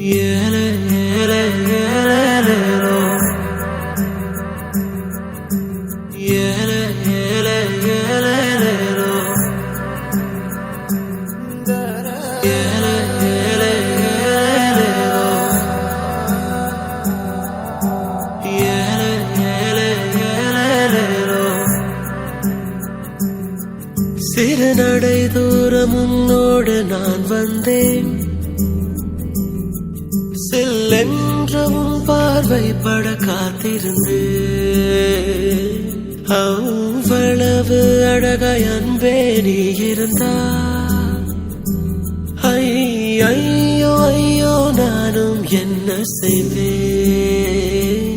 ஏலே ஏலே ஏலேலேலோ ஏலே ஏலே ஏலேலேலோ ஏலே ஏலே ஏலேலேலோ ஏலே ஏலே ஏலேலேலோ சிறு நடை தூரம் உன்னோடு நான் வந்தேன் செல்லென்றவும் பார்வை பட காத்திருந்து அவ்வளவு அழகாய் அன்பே நீ இருந்தா ஐயோ ஐயோ நானும் என்ன செய்வேன்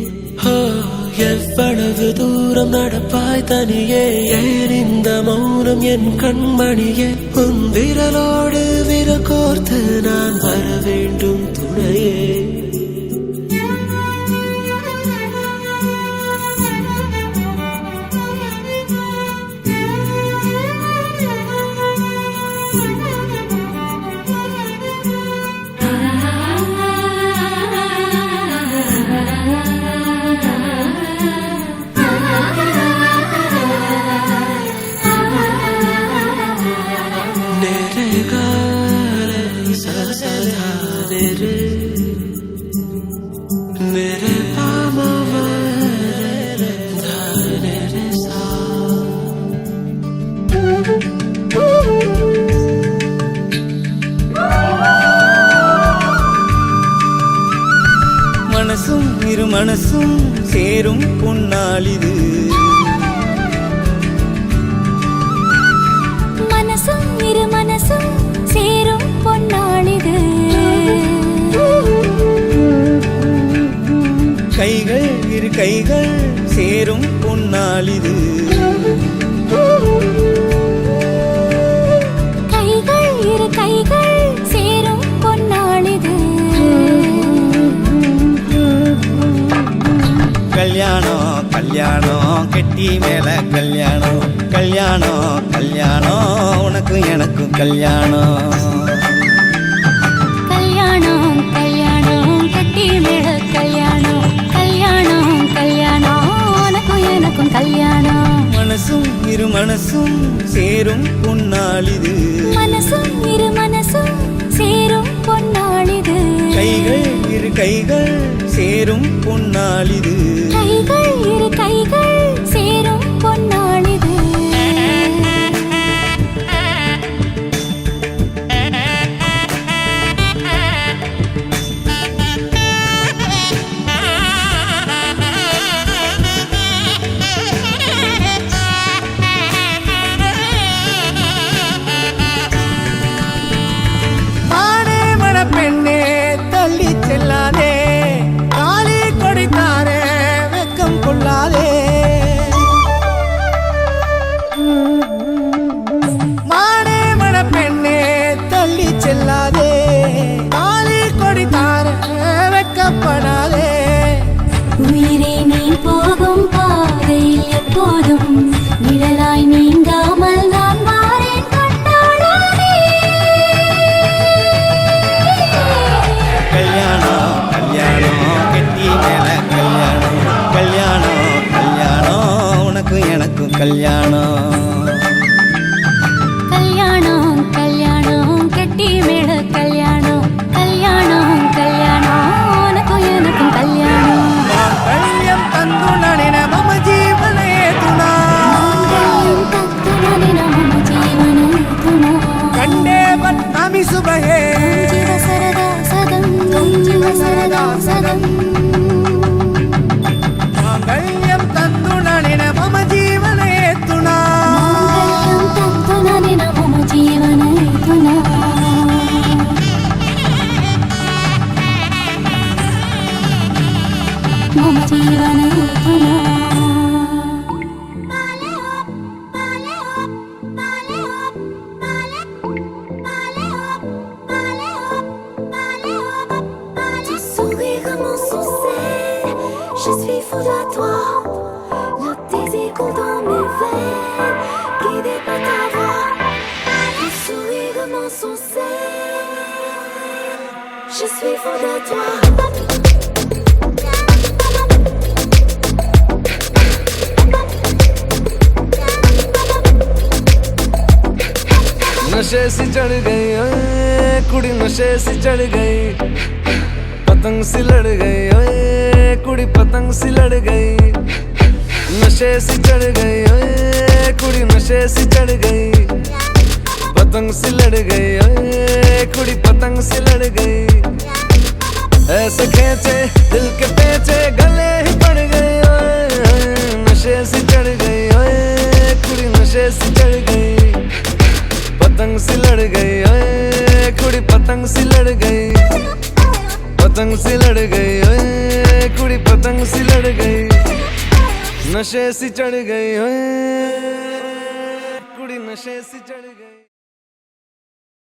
எவ்வளவு தூரம் நடப்பாய் தனியே ஏன் இந்த மௌனம் என் கண்மணியே உன் விரலோடு விரல் கோர்த்து நான் வர வேண்டும் துணையே मेरे पामा मेरे सा மனசும் இரு மனசும் சேரும் பொன்னாளிது மனசும் இரு மனசும் சேரும் பொன்னாளிது கைகள் இரு கைகள் சேரும் பொன்னாளிது கைகள் இரு கைகள் சேரும் பொன்னாளிது கல்யாணம் கல்யாணம் கெட்டி மேல கல்யாணம் கல்யாணம் கல்யாணம் உனக்கு எனக்கு கல்யாணம் கல்யாணம் கல்யாணம் கட்டி மேல கல்யாணம் கல்யாணம் கல்யாணம் உனக்கும் எனக்கும் கல்யாணம் மனசும் இரு மனசும் சேரும் பொன்னாளிது மனசும் இரு மனசும் சேரும் பொன்னாளிது கைகள் இரு கைகள் சேரும் பொன்னாளிது கைகள் இரு கைகள் சேரும் பொன்னாளிது பெண்ணே தள்ளி செல்லாதே காலி கொடித்தாரே வெக்கம் கொள்ளாதே மானே மன பெண்ணே தள்ளி செல்லாதே காலி கொடித்தாரே வெக்கப்படாதே உயிரே நீ போகும் பாதையில் எப்போதும் நிழலாய் நீங்காமல் நான் வாரேன் கண்டாளானே கல்யாணம் கல்யாணம் கெட்டி மேல கல்யாணம் கல்யாணம் கல்யாணம் உனக்கு எனக்கு கல்யாணம் கல்யாணம் கல்யாணம் கட்டி மேல கல்யாணம் கல்யாணம் கல்யாணம் உனக்கும் எனக்கும் கல்யாணம் கல்யம் தந்து நடின மம ஜீவனே துணா கண்டே பத்மி சுபஹே மாங்கல்யம் தந்து நடின மம ஜீவனே துணா Je suis fou de toi, le désir coule dans mes veines, guidé par ta voix, le sourire de mon sourcil. Je suis fou de toi. नशे सी चढ़ गई ओए कुड़ी, नशे सी चढ़ गई, पतंग सी लड़ गई ओए कुड़ी, पतंग सी लड़ गई। नशे सी चढ़ गई ओए कुड़ी, नशे सी चढ़ गई, पतंग सी लड़ गई ओए कुड़ी, पतंग सी लड़ गई। ऐसे खेचे दिल के पेचे गले ही पड़ गए ओए, नशे सी चढ़ गई ओए कुड़ी, नशे सी चढ़ गई, पतंग सी लड़ गई ओए कुड़ी, पतंग सी लड़ गई, पतंग सी लड़ गई ओए कुड़ी, पतंग सी लड़ गई। नशे सी चढ़ गई ओए कुड़ी, नशे सी चढ़ गई।